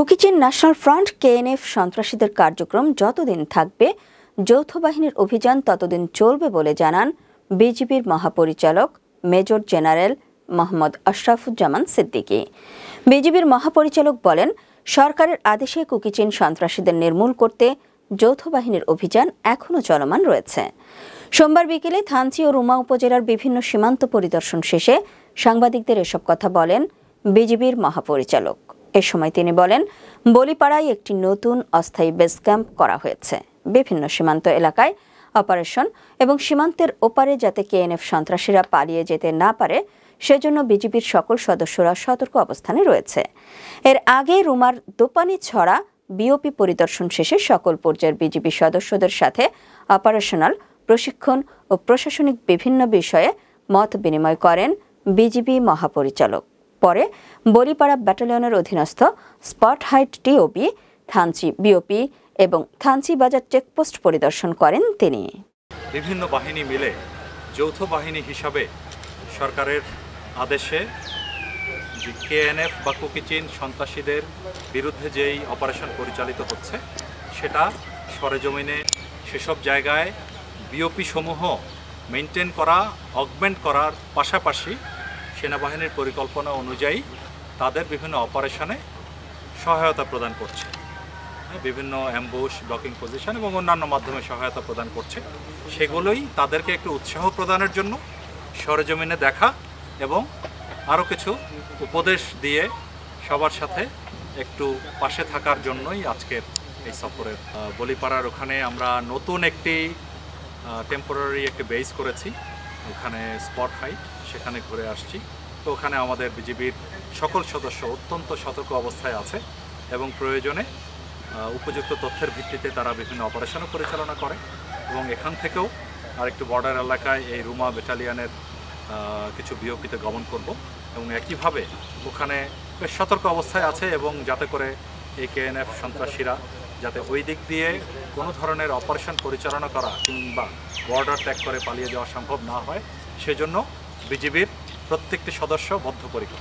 Kuki-Chin national front KNF সন্ত্রাসীদের কার্যক্রম যতদিন থাকবে যৌথ বাহিনীর অভিযান ততদিন চলবে বলে জানান বিজিবির মহাপরিচালক মেজর জেনারেল মোহাম্মদ আশরাফুজ্জামান সিদ্দিকী। বিজিবির মহাপরিচালক বলেন, সরকারের আদেশে কুকিচিন সন্ত্রাসীদের নির্মূল করতে যৌথ বাহিনীর অভিযান এখনও চলমান রয়েছে। সোমবার বিকেলে থানচি ও রুমা উপজেলার বিভিন্ন সীমান্ত পরিদর্শন শেষে সাংবাদিকদের এসব কথা বলেন বিজিবির মহাপরিচালক। এ সময় তিনি বলেন, বলিপাড়ায় একটি নতুন অস্থায়ী বেস ক্যাম্প করা হয়েছে। বিভিন্ন সীমান্ত এলাকায় অপারেশন এবং সীমান্তের ওপারে যাতে কেএনএফ সন্ত্রাসীরা পালিয়ে যেতে না পারে সেজন্য বিজিবির সকল সদস্যরা সতর্ক অবস্থানে রয়েছে। এর আগে রুমার দোপানি ছড়া বিওপি পরিদর্শন শেষে সকল পর্যায়ের বিজিবি সদস্যদের সাথে অপারেশনাল, প্রশিক্ষণ ও প্রশাসনিক বিভিন্ন বিষয়ে মত বিনিময় করেন বিজিবি মহাপরিচালক। পরে বলিপাড়া ব্যাটালিয়নের অধীনস্থ spot height TOB, Thanchi BOP এবং থানচি বাজার চেকপোস্ট পরিদর্শন করেন তিনি। বিভিন্ন বাহিনী মিলে যৌথ বাহিনী হিসাবে সরকারের আদেশে যে কেএনএফ বা কুকিচিন সন্ত্রাসীদের বিরুদ্ধে যেই অপারেশন পরিচালিত হচ্ছে সেটা সরেজমিনে সেসব জায়গায় বিওপি সমূহ মেনটেন করা, অগমেন্ট করার পাশাপাশি সেনাবাহিনীর পরিকল্পনা অনুযায়ী তাদের বিভিন্ন অপারেশনে সহায়তা প্রদান করছে। বিভিন্ন অ্যাম্বুশ, ব্লকিং পজিশন এবং অন্যান্য মাধ্যমে সহায়তা প্রদান করছে। সেগুলোই তাদেরকে একটু উৎসাহ প্রদানের জন্য সরেজমিনে দেখা এবং আরও কিছু উপদেশ দিয়ে সবার সাথে একটু পাশে থাকার জন্যই আজকের এই সফরের। বলিপাড়ার ওখানে আমরা নতুন একটি টেম্পোরারি একটি বেস করেছি, ওখানে স্পট হাইট, সেখানে ঘুরে আসছি। তো ওখানে আমাদের বিজিবির সকল সদস্য অত্যন্ত সতর্ক অবস্থায় আছে এবং প্রয়োজনে উপযুক্ত তথ্যের ভিত্তিতে তারা বিভিন্ন অপারেশনও পরিচালনা করে। এবং এখান থেকেও আরেকটু বর্ডার এলাকায় এই রুমা ব্যাটালিয়নের কিছু বিওপিতে গমন করব এবং একইভাবে ওখানে বেশ সতর্ক অবস্থায় আছে এবং যাতে করে এই কেএনএফ সন্ত্রাসীরা যাতে ওই দিক দিয়ে কোনো ধরনের অপারেশন পরিচালনা করা কিংবা বর্ডার ত্যাগ করে পালিয়ে যাওয়া সম্ভব না হয় সেজন্য বিজিবির প্রত্যেকটি সদস্য বদ্ধপরিকর।